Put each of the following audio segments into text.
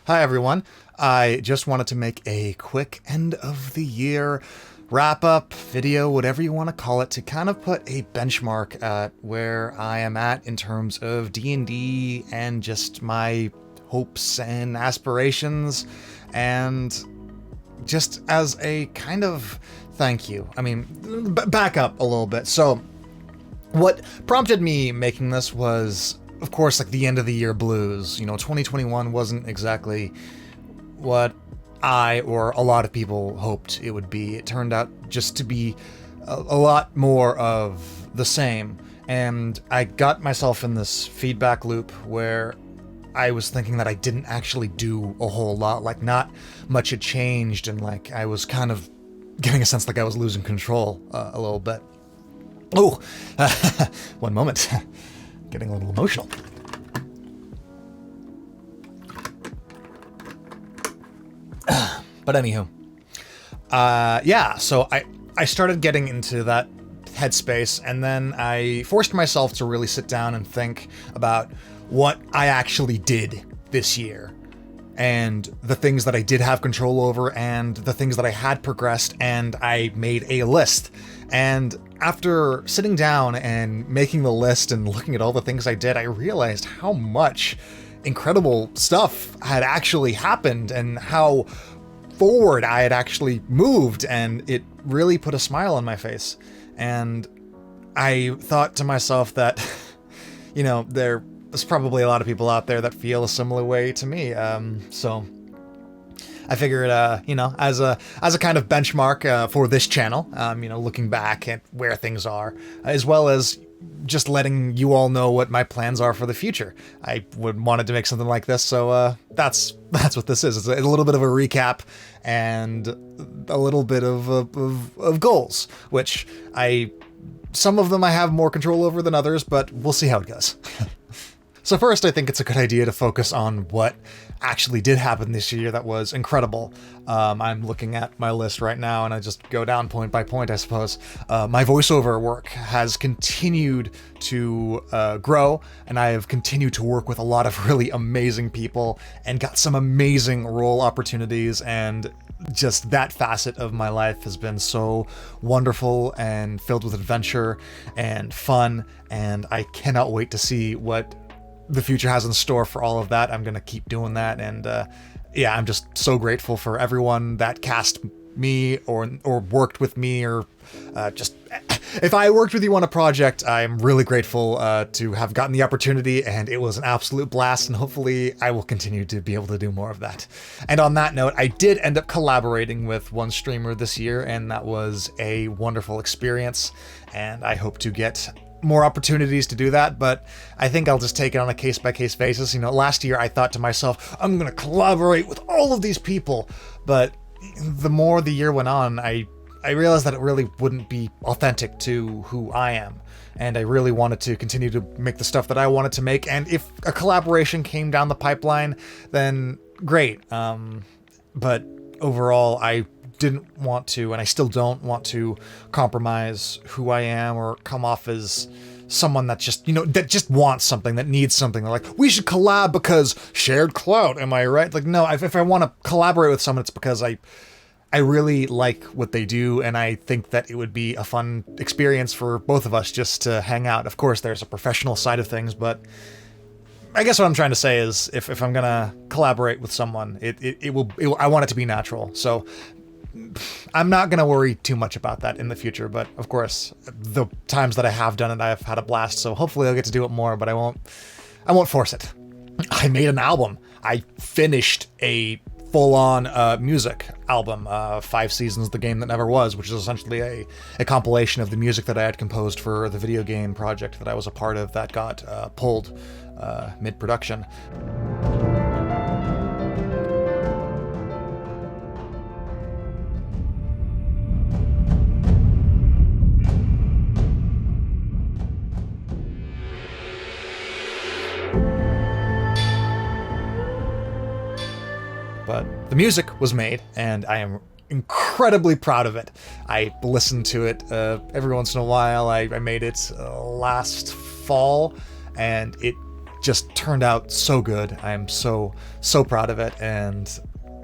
Hi everyone. I just wanted to make a quick end of the year wrap up video, whatever you want to call it, to kind of put a benchmark at where I am at in terms of D&D and just my hopes and aspirations, and just as a kind of thank you. I mean, back up a little bit. So what prompted me making this was, of course, like the end of the year blues. 2021 wasn't exactly what I or a lot of people hoped it would be. It turned out just to be a lot more of the same. And I got myself in this feedback loop where I was thinking that I didn't actually do a whole lot, like not much had changed, and like I was kind of getting a sense like I was losing control a little bit. Oh, one moment. Getting a little emotional. But anywho, yeah, so I started getting into that headspace, and then I forced myself to really sit down and think about what I actually did this year, and the things that I did have control over, and the things that I had progressed, and I made a list. And after sitting down and making the list and looking at all the things I did, I realized how much incredible stuff had actually happened and how forward I had actually moved, and it really put a smile on my face. And I thought to myself that, there's probably a lot of people out there that feel a similar way to me. So I figured, as a kind of benchmark for this channel, looking back at where things are, as well as just letting you all know what my plans are for the future. I wanted to make something like this, so that's what this is. It's a little bit of a recap and a little bit of goals, which some of them I have more control over than others, but we'll see how it goes. So first, I think it's a good idea to focus on what actually did happen this year that was incredible. I'm looking at my list right now, and I just go down point by point, I suppose. My voiceover work has continued to grow, and I have continued to work with a lot of really amazing people and got some amazing role opportunities, and just that facet of my life has been so wonderful and filled with adventure and fun, and I cannot wait to see what the future has in store for all of that. I'm gonna keep doing that, and yeah, I'm just so grateful for everyone that cast me or worked with me, or just if I worked with you on a project, I'm really grateful to have gotten the opportunity, and it was an absolute blast, and hopefully I will continue to be able to do more of that. And on that note, I did end up collaborating with one streamer this year, and that was a wonderful experience, and I hope to get more opportunities to do that, but I think I'll just take it on a case-by-case basis. Last year I thought to myself, I'm gonna collaborate with all of these people, but the more the year went on, I realized that it really wouldn't be authentic to who I am, and I really wanted to continue to make the stuff that I wanted to make, and if a collaboration came down the pipeline, then great. But overall, I didn't want to, and I still don't want to, compromise who I am or come off as someone that just, that just wants something, that needs something. They're like, we should collab because shared clout, am I right? Like, no, if I want to collaborate with someone, it's because I really like what they do, and I think that it would be a fun experience for both of us just to hang out. Of course, there's a professional side of things, but I guess what I'm trying to say is if I'm gonna collaborate with someone, it will I want it to be natural. So I'm not going to worry too much about that in the future, but of course, the times that I have done it, I've had a blast, so hopefully I'll get to do it more, but I won't force it. I made an album. I finished a full-on music album, 5 Seasons, The Game That Never Was, which is essentially a compilation of the music that I had composed for the video game project that I was a part of that got pulled mid-production. But the music was made, and I am incredibly proud of it. I listen to it every once in a while. I made it last fall, and it just turned out so good. I'm so proud of it, and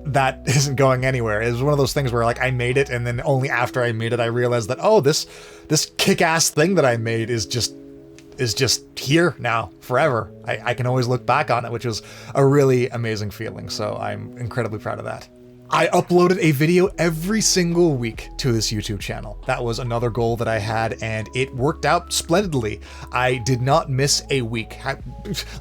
that isn't going anywhere. It was one of those things where like I made it, and then only after I made it I realized that, oh, this kick-ass thing that I made is just here now forever. I can always look back on it, which was a really amazing feeling. So I'm incredibly proud of that. I uploaded a video every single week to this YouTube channel. That was another goal that I had, and it worked out splendidly. I did not miss a week. Let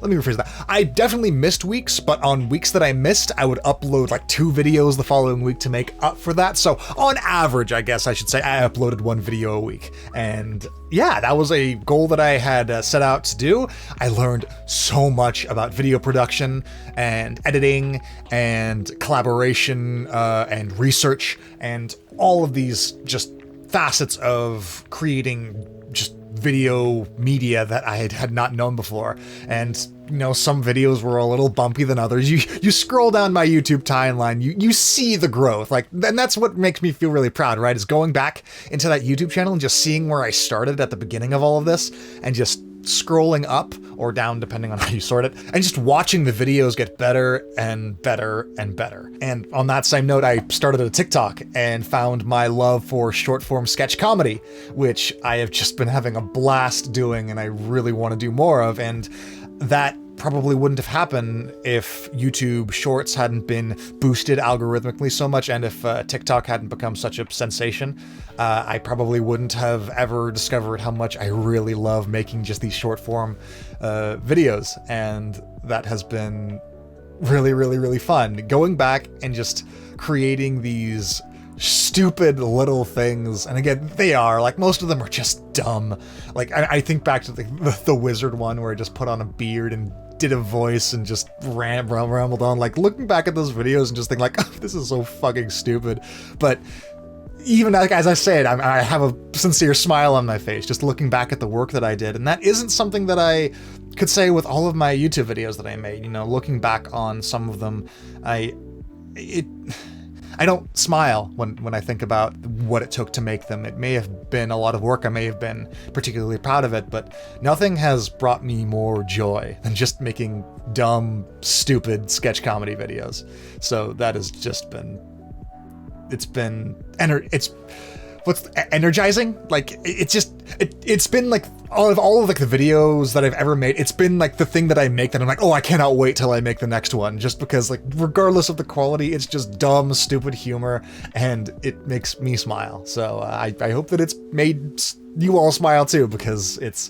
me rephrase that. I definitely missed weeks, but on weeks that I missed, I would upload like 2 videos the following week to make up for that. So on average, I guess I should say, I uploaded 1 video a week. And yeah, that was a goal that I had set out to do. I learned so much about video production and editing and collaboration and research and all of these just facets of creating just video media that I had not known before. And you know, some videos were a little bumpy than others. You scroll down my YouTube timeline, you see the growth. Like, and that's what makes me feel really proud, right? Is going back into that YouTube channel and just seeing where I started at the beginning of all of this and just scrolling up or down depending on how you sort it, and just watching the videos get better and better and better. And on that same note, I started a TikTok and found my love for short form sketch comedy, which I have just been having a blast doing and I really want to do more of. And that probably wouldn't have happened if YouTube Shorts hadn't been boosted algorithmically so much, and if TikTok hadn't become such a sensation. I probably wouldn't have ever discovered how much I really love making just these short form videos, and that has been really, really, really fun. Going back and just creating these stupid little things, and again, they are like, most of them are just dumb. Like I think back to the wizard one where I just put on a beard and did a voice and just rambled on. Like, looking back at those videos and just think like, oh, this is so fucking stupid. But even like, as I say it, I have a sincere smile on my face just looking back at the work that I did, and that isn't something that I could say with all of my YouTube videos that I made. You know, looking back on some of them, I don't smile when I think about what it took to make them. It may have been a lot of work. I may have been particularly proud of it, but nothing has brought me more joy than just making dumb, stupid sketch comedy videos. So that has just been, what's energizing? Like, it's been like all of like the videos that I've ever made, it's been like the thing that I make that I'm like, oh, I cannot wait till I make the next one, just because like regardless of the quality, it's just dumb, stupid humor and it makes me smile. So I hope that it's made you all smile too, because it's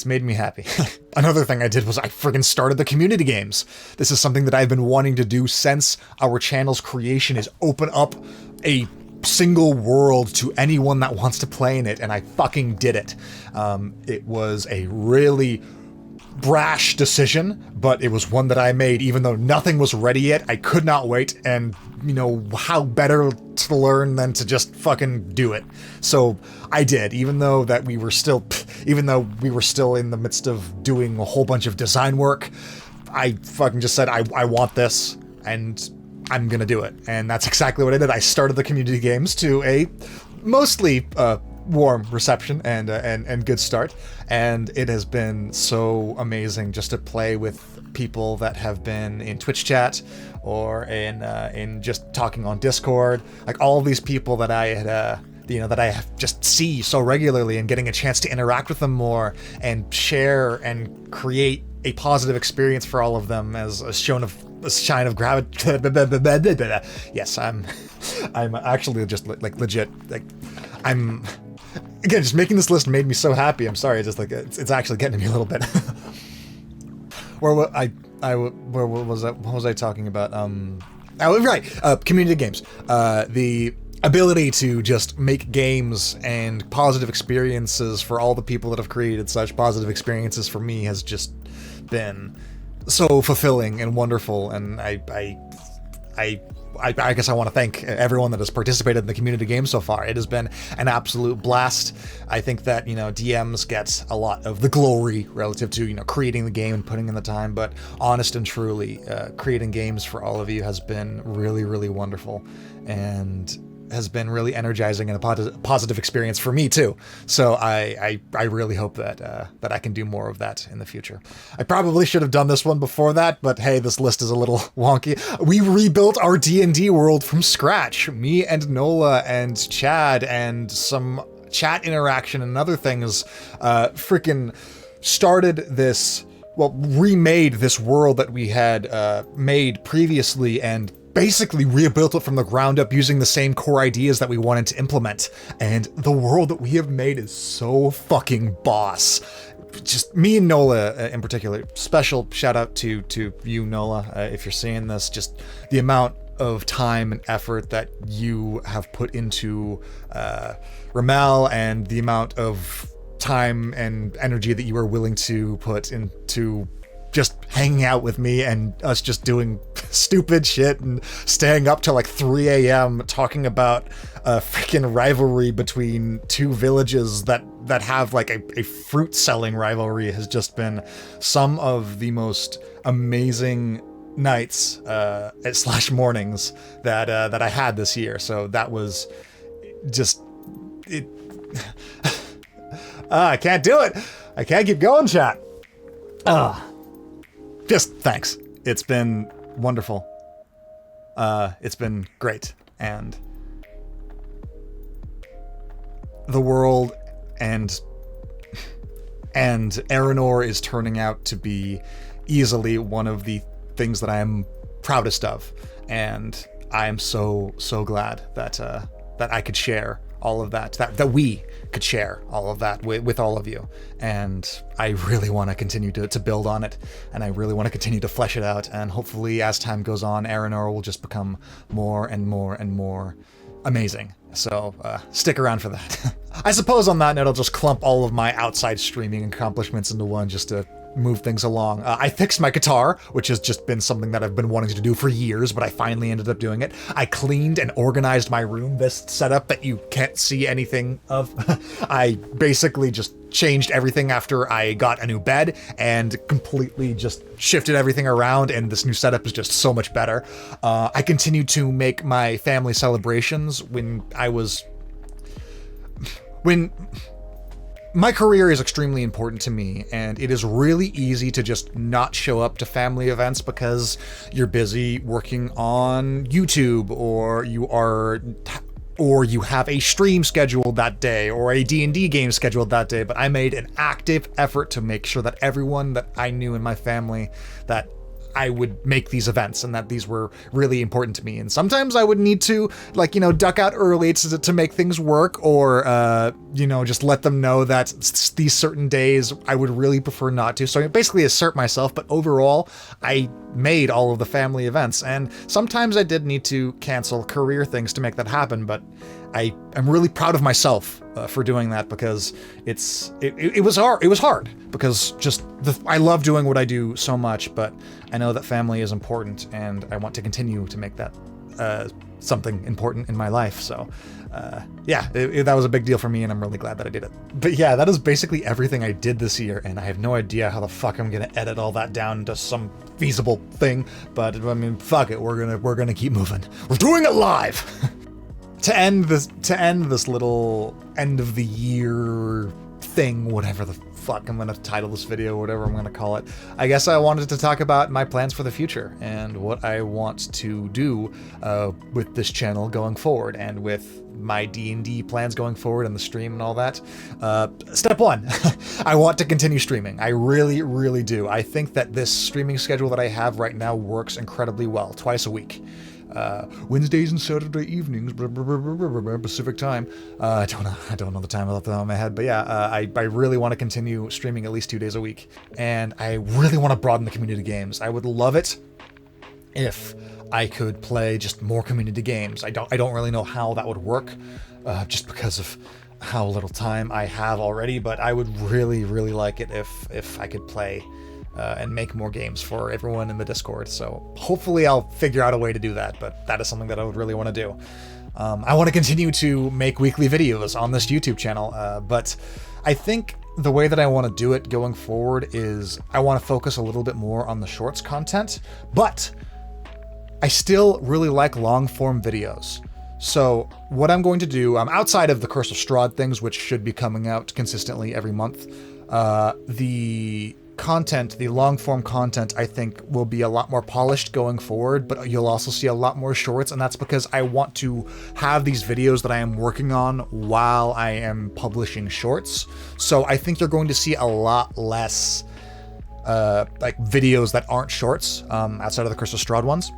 made me happy. Another thing I did was I friggin' started the community games. This is something that I've been wanting to do since our channel's creation, is open up a single world to anyone that wants to play in it, and I fucking did it. It was a really brash decision, but it was one that I made even though nothing was ready yet. I could not wait, and you know, how better to learn than to just fucking do it. So I did, even though we were still in the midst of doing a whole bunch of design work. I fucking just said, I want this, and I'm gonna do it. And that's exactly what I did. I started the community games to a mostly warm reception and good start, and it has been so amazing just to play with people that have been in Twitch chat or in just talking on Discord, like all of these people that I had that I just see so regularly, and getting a chance to interact with them more and share and create a positive experience for all of them as a shine of gravity. Yes, I'm actually just like legit, like I'm again, just making this list made me so happy. I'm sorry, just like it's actually getting to me a little bit. Where was I talking about? Community games. The ability to just make games and positive experiences for all the people that have created such positive experiences for me has just been so fulfilling and wonderful, and I guess I want to thank everyone that has participated in the community game so far. It has been an absolute blast. I think that, DMs get a lot of the glory relative to, creating the game and putting in the time, but honest and truly, creating games for all of you has been really, really wonderful. And has been really energizing and a positive experience for me too. So I really hope that that I can do more of that in the future. I probably should have done this one before that, but hey, this list is a little wonky. We rebuilt our D&D world from scratch. Me and Nola and Chad and some chat interaction and other things freaking started this, well, remade this world that we had made previously and basically rebuilt it from the ground up using the same core ideas that we wanted to implement. And the world that we have made is so fucking boss. Just me and Nola in particular. Special shout out to you, Nola, if you're seeing this. Just the amount of time and effort that you have put into Ramel and the amount of time and energy that you are willing to put into just hanging out with me and us just doing stupid shit and staying up till like 3 a.m. talking about a freaking rivalry between two villages that have like a fruit selling rivalry has just been some of the most amazing nights / mornings that I had this year. So that was just it. I can't do it. I can't keep going, chat. Just thanks. It's been wonderful. It's been great. And the world and Aranor is turning out to be easily one of the things that I am proudest of. And I am so glad that I could share all of that we could share all of that with all of you. And I really want to continue to build on it, and I really want to continue to flesh it out, and hopefully as time goes on, Aranor will just become more and more and more amazing. So stick around for that. I suppose on that note, I'll just clump all of my outside streaming accomplishments into one just to move things along. I fixed my guitar, which has just been something that I've been wanting to do for years, but I finally ended up doing it. I cleaned and organized my room, this setup that you can't see anything of. I basically just changed everything after I got a new bed and completely just shifted everything around, and this new setup is just so much better. I continued to make my family celebrations my career is extremely important to me, and it is really easy to just not show up to family events because you're busy working on YouTube, or you have a stream scheduled that day, or a D&D game scheduled that day. But I made an active effort to make sure that everyone that I knew in my family, that I would make these events and that these were really important to me. And sometimes I would need to, duck out early to make things work, or, just let them know that these certain days I would really prefer not to. So I basically assert myself, but overall, I made all of the family events. And sometimes I did need to cancel career things to make that happen, but I'm really proud of myself for doing that, because it was hard because I love doing what I do so much, but I know that family is important, and I want to continue to make that something important in my life. So that was a big deal for me, and I'm really glad that I did it. But yeah, that is basically everything I did this year, and I have no idea how the fuck I'm gonna edit all that down into some feasible thing. But I mean, fuck it, we're gonna keep moving. We're doing it live. To end this little end of the year thing, whatever the fuck I'm gonna title this video, whatever I'm gonna call it, I guess I wanted to talk about my plans for the future and what I want to do with this channel going forward, and with my D&D plans going forward and the stream and all that. Step one, I want to continue streaming. I really, really do. I think that this streaming schedule that I have right now works incredibly well, twice a week. Wednesdays and Saturday evenings, Pacific time. I don't know the time off the top of my head, but yeah, I really want to continue streaming at least 2 days a week, and I really want to broaden the community games. I would love it if I could play just more community games. I don't really know how that would work, just because of how little time I have already, but I would really, really like it if I could play and make more games for everyone in the Discord. So hopefully I'll figure out a way to do that, but that is something that I would really want to do. I want to continue to make weekly videos on this YouTube channel, but I think the way that I want to do it going forward is I want to focus a little bit more on the shorts content, but I still really like long form videos. So what I'm going to do, outside of the Curse of Strahd things, which should be coming out consistently every month, the content, the long form content, I think will be a lot more polished going forward, but you'll also see a lot more shorts, and that's because I want to have these videos that I am working on while I am publishing shorts. So I think you're going to see a lot less like videos that aren't shorts outside of the Curse of Strahd ones,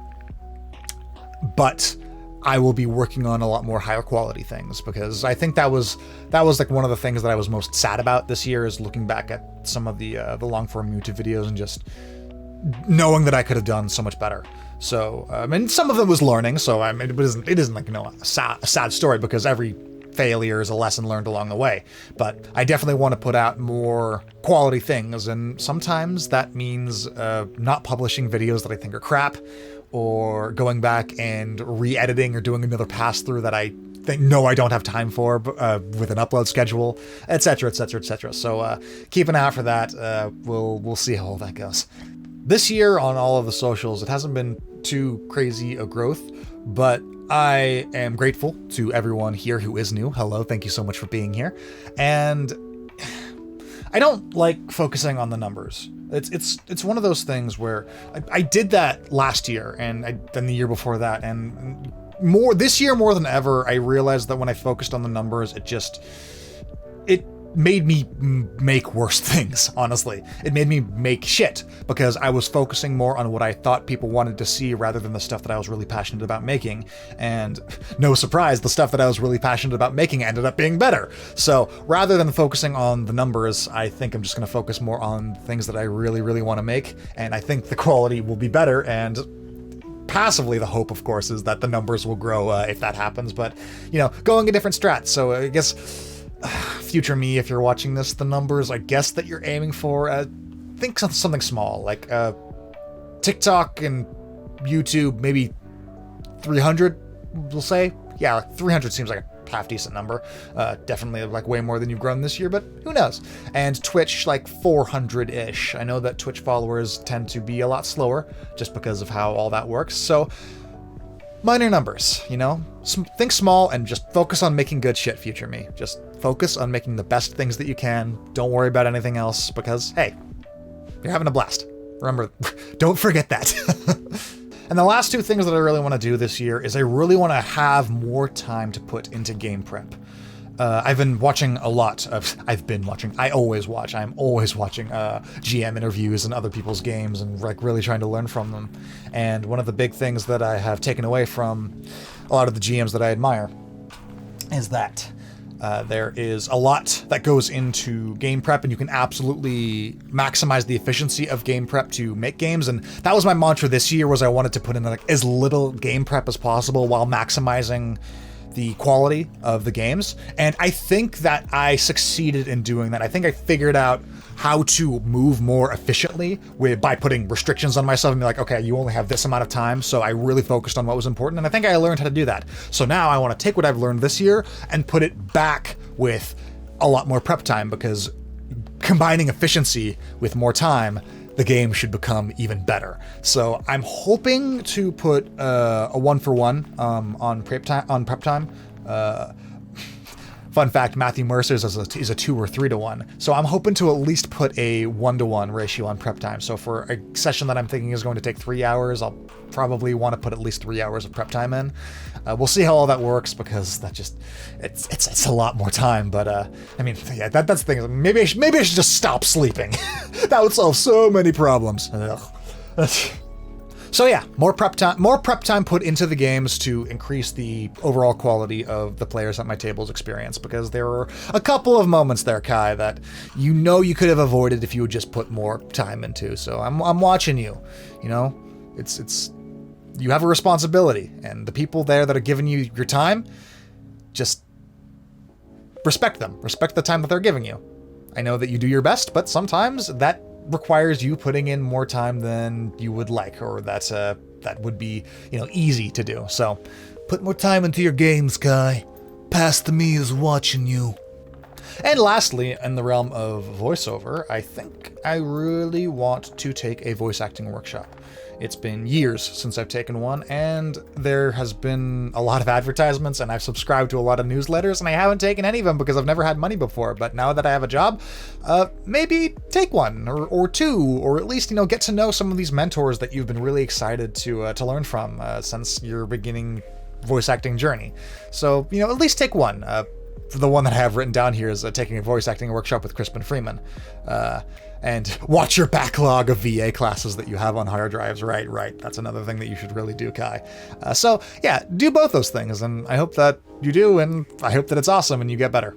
but I will be working on a lot more higher quality things, because I think that was like one of the things that I was most sad about this year, is looking back at some of the long form YouTube videos and just knowing that I could have done so much better. So and some of them was learning, so it isn't like, you know, a sad story, because every failure is a lesson learned along the way. But I definitely want to put out more quality things, and sometimes that means not publishing videos that I think are crap, or going back and re-editing or doing another pass through that I think I don't have time for with an upload schedule, etc., etc., etc. So keep an eye out for that. We'll see how all that goes. This year on all of the socials, it hasn't been too crazy a growth, but I am grateful to everyone here who is new. Hello, thank you so much for being here. And I don't like focusing on the numbers. It's one of those things where I did that last year, and then the year before that, and this year more than ever, I realized that when I focused on the numbers, it made me make worse things, honestly. It made me make shit, because I was focusing more on what I thought people wanted to see rather than the stuff that I was really passionate about making. And no surprise, the stuff that I was really passionate about making ended up being better. So rather than focusing on the numbers, I think I'm just going to focus more on things that I really, really want to make. And I think the quality will be better, and passively, the hope, of course, is that the numbers will grow if that happens. But, you know, going a different strat. So I guess future me, if you're watching this, the numbers I guess that you're aiming for, think something small, like TikTok and YouTube, maybe 300, we'll say. Yeah, like 300 seems like a half decent number. Definitely like way more than you've grown this year, but who knows? And Twitch, like 400-ish. I know that Twitch followers tend to be a lot slower just because of how all that works. So minor numbers, you know? Think small and just focus on making good shit, future me. Just focus on making the best things that you can. Don't worry about anything else, because, hey, you're having a blast. Remember, don't forget that. And the last two things that I really want to do this year is I really want to have more time to put into game prep. I've been watching a lot of, I always watch, I'm always watching GM interviews and other people's games, and like really trying to learn from them. And one of the big things that I have taken away from a lot of the GMs that I admire is that there is a lot that goes into game prep, and you can absolutely maximize the efficiency of game prep to make games. And that was my mantra this year, was I wanted to put in like as little game prep as possible while maximizing the quality of the games. And I think that I succeeded in doing that. I think I figured out how to move more efficiently by putting restrictions on myself and be like, okay, you only have this amount of time. So I really focused on what was important. And I think I learned how to do that. So now I want to take what I've learned this year and put it back with a lot more prep time, because combining efficiency with more time, the game should become even better. So I'm hoping to put a 1-for-1 on prep time. Fun fact, Matthew Mercer's is a 2 or 3-to-1. So I'm hoping to at least put a 1-to-1 ratio on prep time. So for a session that I'm thinking is going to take 3 hours, I'll probably want to put at least 3 hours of prep time in. We'll see how all that works, because that just, it's a lot more time. But I mean, yeah, that's the thing. Maybe I should just stop sleeping. That would solve so many problems. So yeah, more prep time put into the games to increase the overall quality of the players at my tables experience, because there were a couple of moments there, Kai, that you know you could have avoided if you would just put more time into. So I'm watching you, you know, it's you have a responsibility, and the people there that are giving you your time, just respect them, respect the time that they're giving you. I know that you do your best, but sometimes that requires you putting in more time than you would like, or that would be, you know, easy to do. So put more time into your games, Kai. Past me is watching you. And lastly, in the realm of voiceover, I think I really want to take a voice acting workshop. It's been years since I've taken one, and there has been a lot of advertisements, and I've subscribed to a lot of newsletters, and I haven't taken any of them because I've never had money before. But now that I have a job, maybe take one or two, or at least, get to know some of these mentors that you've been really excited to learn from since your beginning voice acting journey. So, at least take one. The one that I have written down here is taking a voice acting workshop with Crispin Freeman. And watch your backlog of VA classes that you have on hard drives. Right. That's another thing that you should really do, Kai. So yeah, do both those things, and I hope that you do, and I hope that it's awesome and you get better.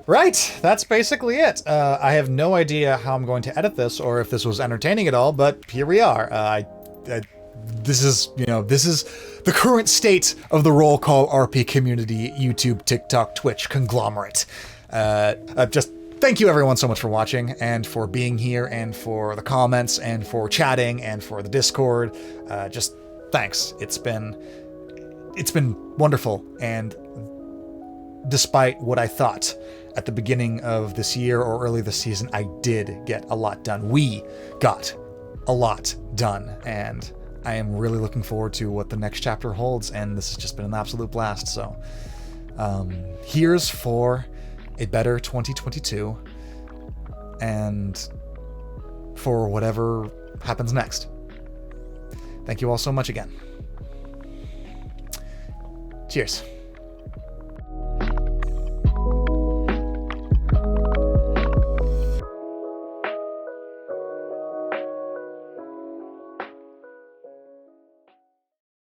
Right, that's basically it. I have no idea how I'm going to edit this or if this was entertaining at all, but here we are. This is the current state of the RoleCallrp community, YouTube, TikTok, Twitch conglomerate. Just thank you everyone so much for watching, and for being here, and for the comments, and for chatting, and for the Discord. Just thanks. It's been wonderful, and despite what I thought at the beginning of this year or early this season, I did get a lot done. We got a lot done, and I am really looking forward to what the next chapter holds, and this has just been an absolute blast. So here's for a better 2022, and for whatever happens next. Thank you all so much again. Cheers.